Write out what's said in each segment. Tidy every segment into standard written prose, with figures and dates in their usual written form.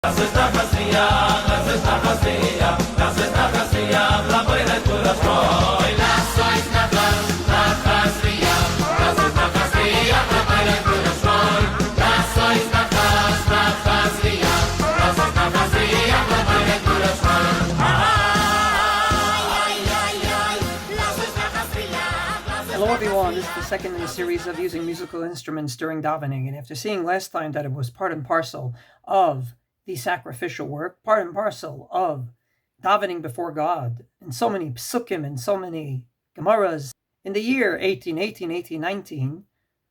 Hello everyone, this is the second in a series of using musical instruments during davening, and after seeing last time that it was part and parcel of the sacrificial work, part and parcel of davening before God, and so many psukim and so many gemaras, in the year 1819,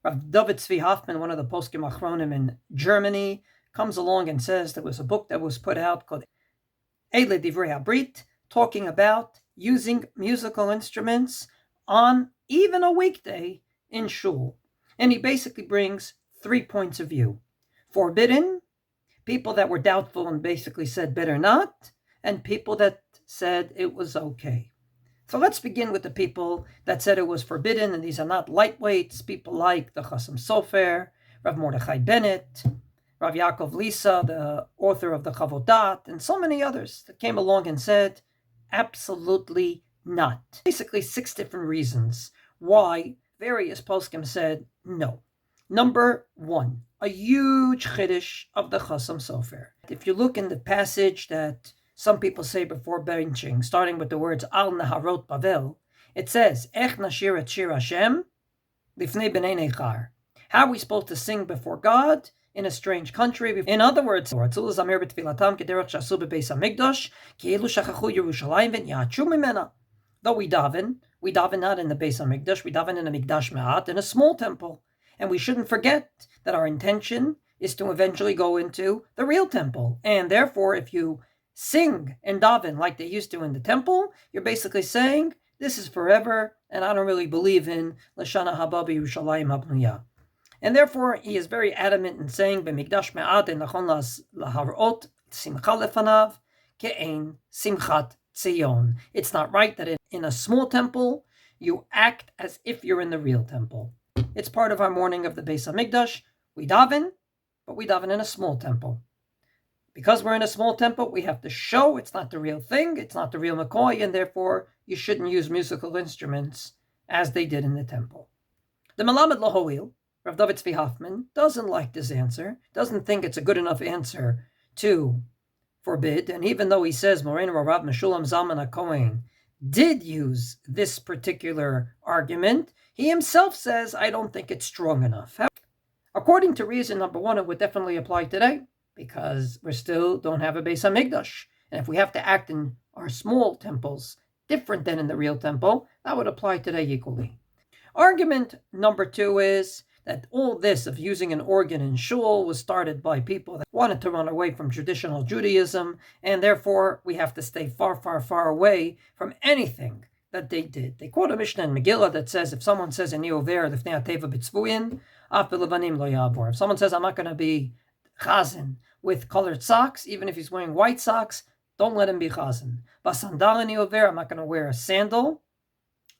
Rav David Tzvi Hoffman, one of the poskim achronim in Germany, comes along and says there was a book that was put out called Eile Divrei HaBrit, talking about using musical instruments on even a weekday in shul. And he basically brings 3 points of view. Forbidden, people that were doubtful and basically said better not, and people that said it was okay. So let's begin with the people that said it was forbidden, and these are not lightweights, people like the Chasam Sofer, Rav Mordechai Bennett, Rav Yaakov Lisa, the author of the Chavodat, and so many others that came along and said, absolutely not. Basically 6 different reasons why various poskim said no. Number 1, a huge chiddush of the Chasam Sofer. If you look in the passage that some people say before benching, starting with the words Al Naharot Bavel, it says, Ech nashir et shir Hashem lifnei b'nei nechar. How are we supposed to sing before God in a strange country? In other words, though we daven not in the Beis HaMikdash, we daven in a Mikdash Ma'at, in a small temple. And we shouldn't forget that our intention is to eventually go into the real temple. And therefore, if you sing and daven like they used to in the temple, you're basically saying, this is forever, and I don't really believe in Lashana Haba B'Yerushalayim HaBnuya. And therefore, he is very adamant in saying, B'Mikdash Ma'at en lachon laharot simcha lefanav ke'ein simchat Tzion. It's not right that in a small temple, you act as if you're in the real temple. It's part of our mourning of the Beis HaMikdash. We daven, but we daven in a small temple. Because we're in a small temple, we have to show it's not the real thing, it's not the real McCoy, and therefore you shouldn't use musical instruments as they did in the temple. The Melamed Lahoil, Rav David Tzvi Hoffman, doesn't like this answer, doesn't think it's a good enough answer to forbid, and even though he says Moreinu Rav Meshulam Zalman HaKohen did use this particular argument, he himself says, I don't think it's strong enough. According to reason number 1, it would definitely apply today, because we still don't have a Beis HaMikdash. And if we have to act in our small temples different than in the real temple, that would apply today equally. Argument number 2 is that all this of using an organ in shul was started by people that wanted to run away from traditional Judaism, and therefore we have to stay far, far, far away from anything that they did. They quote a Mishnah in Megillah that says, if someone says, Ani over lifnei hateva b'tzvuyin, af b'levanim lo yavor. If someone says, I'm not going to be chazan with colored socks, even if he's wearing white socks, don't let him be chazan. Basandal ani over, I'm not going to wear a sandal.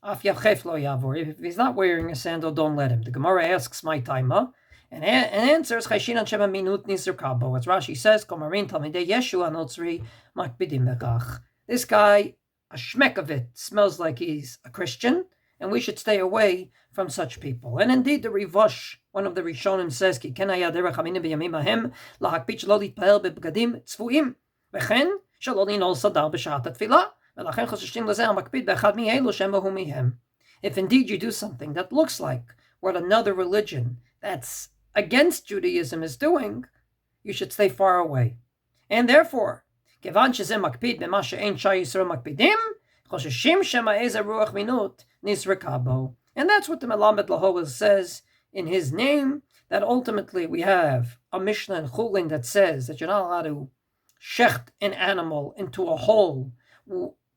Af yachef lo yavor. If he's not wearing a sandal, don't let him. The Gemara asks, my taima, and answers, Chayshinan shema minut nisr kabo. As Rashi says, Komarin talmidei Yeshua notzri makbidim bekach. This guy, a shmek of it, smells like he's a Christian, and we should stay away from such people. And indeed, the Rivosh, one of the Rishonim, says, Ki ken haya derech haminim b'yamim hahem, lahakpit shelo litpahel b'bgadim tzvuim, v'chen shelo linol sadar b'shat tefillah. If indeed you do something that looks like what another religion that's against Judaism is doing, you should stay far away. And therefore, and that's what the Melamed Lahoel says in his name, that ultimately we have a Mishnah in Chulin that says that you're not allowed to shecht an animal into a hole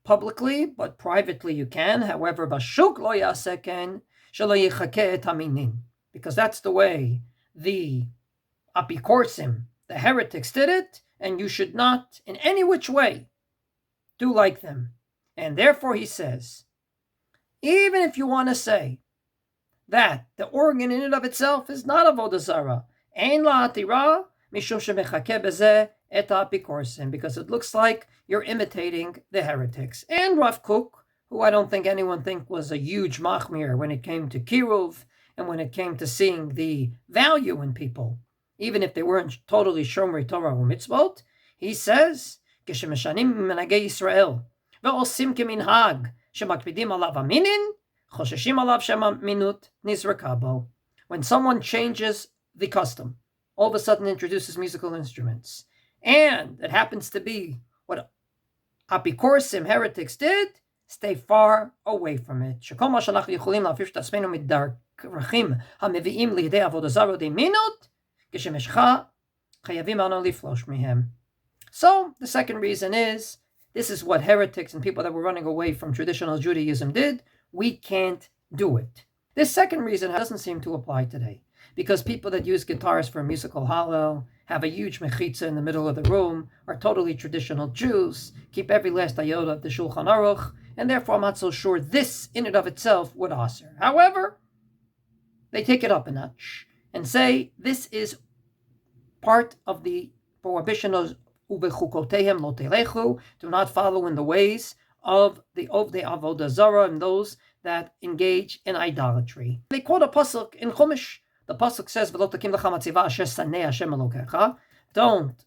publicly, but privately you can. However, bashuk lo yaseken shelo yichake et haminin, because that's the way the apikorsim, the heretics, did it, and you should not in any which way do like them. And therefore he says, even if you want to say that the organ in and of itself is not avodah zarah, ein la atira mishum shemechake bezeh et apikorsim, because it looks like you're imitating the heretics. And Rav Kook, who I don't think anyone was a huge machmir when it came to kiruv and when it came to seeing the value in people, even if they weren't totally shomrei Torah or mitzvot, he says, כשמשנים מנהגי ישראל ועושים כמנהג שמקפידים עליו המינין, חוששים עליו שהמינות נזרקה בו. When someone changes the custom, all of a sudden introduces musical instruments, and it happens to be what apikorsim, heretics, did, stay far away from it. שכל מה שאנחנו יכולים להפריש את עצמנו מדרכים המביאים לידי עבודה זרה דמינות, כשמשכה חייבים אנו לפלוש מהם. So, the second reason is, this is what heretics and people that were running away from traditional Judaism did. We can't do it. This second reason doesn't seem to apply today, because people that use guitars for musical hallel, have a huge mechitza in the middle of the room, are totally traditional Jews, keep every last iota of the Shulchan Aruch, and therefore I'm not so sure this in and of itself would answer. However, they take it up a notch and say this is part of the prohibition of ubechukotehem lo telechu, do not follow in the ways of the avodah zarah and those that engage in idolatry. They quote a pasuk in Chumash. The pasuk says, "V'lo takim lecha matziva asher sanei Hashem Elokecha." Don't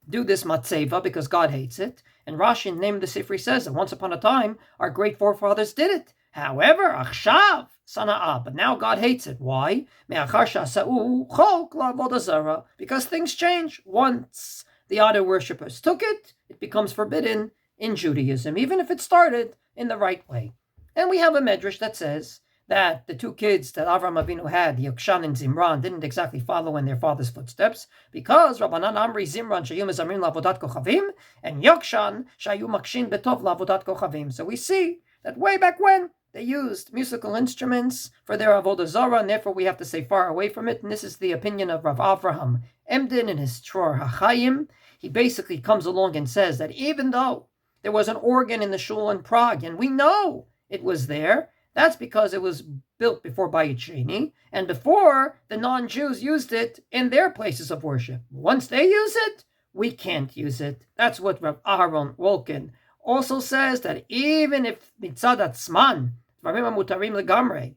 do this matzeva because God hates it. And Rashi in the name of the Sifri says that once upon a time our great forefathers did it. However, achshav sana'ah, but now God hates it. Why? Me'achar sha'asa'u chok la'avodah zarah, because things change. Once the idol worshippers took it, it becomes forbidden in Judaism, even if it started in the right way. And we have a medrash that says that the two kids that Avram Avinu had, Yokshan and Zimran, didn't exactly follow in their father's footsteps, because Rabbanan Amri Zimran shayu mezamrin la'avodat kochavim, and Yokshan shayu makshin betov la'avodat kochavim. So we see that way back when they used musical instruments for their avodah zarah, and therefore we have to stay far away from it. And this is the opinion of Rav Avraham Emden in his Tror HaChaim. He basically comes along and says that even though there was an organ in the shul in Prague, and we know it was there, that's because it was built before Bayit Sheni, and before the non-Jews used it in their places of worship. Once they use it, we can't use it. That's what Rav Aharon Wolkin also says, that even if mitzad atzman, dvarim mutarim legamrei,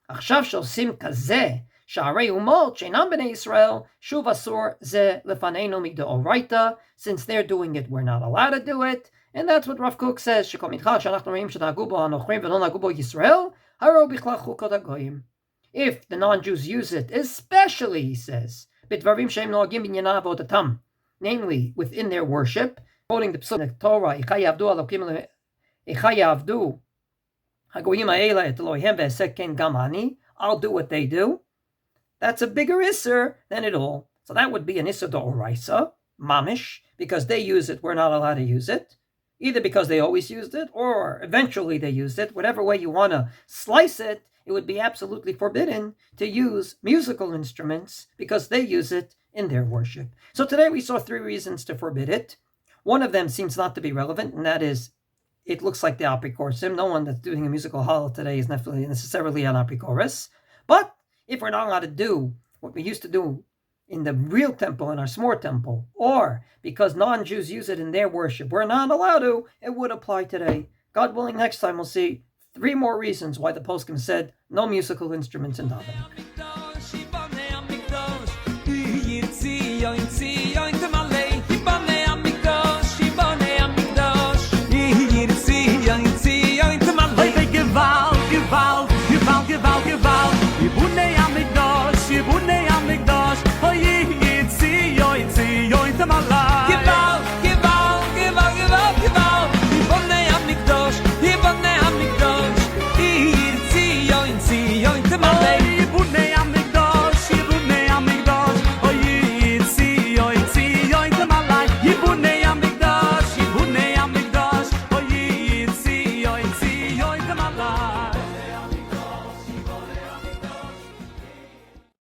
achshav shosim kazeh, sha'arei umot she'inam b'nei Yisrael, shuv asur ze lefaneinu midoraita, since they're doing it, we're not allowed to do it. And that's what Rav Kook says, shekol mincha she'anachnu ro'im she'nahagu bo hanochrim v'lo nahagu bo Yisrael, haro bichlal chukot hagoyim. If the non-Jews use it, especially, he says, b'dvarim she'em noagim b'inyanam avodatam, namely within their worship, quoting the Psalm in the Torah, Icha yavdu hagoyim ha'ela et Elohem ve'esek ken gam ani, I'll do what they do. That's a bigger isser than it all. So that would be an isser d'oraisa, mamish, because they use it, we're not allowed to use it. Either because they always used it, or eventually they used it. Whatever way you want to slice it, it would be absolutely forbidden to use musical instruments because they use it in their worship. So today we saw 3 reasons to forbid it. One of them seems not to be relevant, and that is, it looks like the apikorsim. No one that's doing a musical hallel today is necessarily an apikoris. But if we're not allowed to do what we used to do in the real temple, in our small temple, or because non-Jews use it in their worship, we're not allowed to, it would apply today. God willing, next time we'll see 3 more reasons why the poskim said no musical instruments in davening.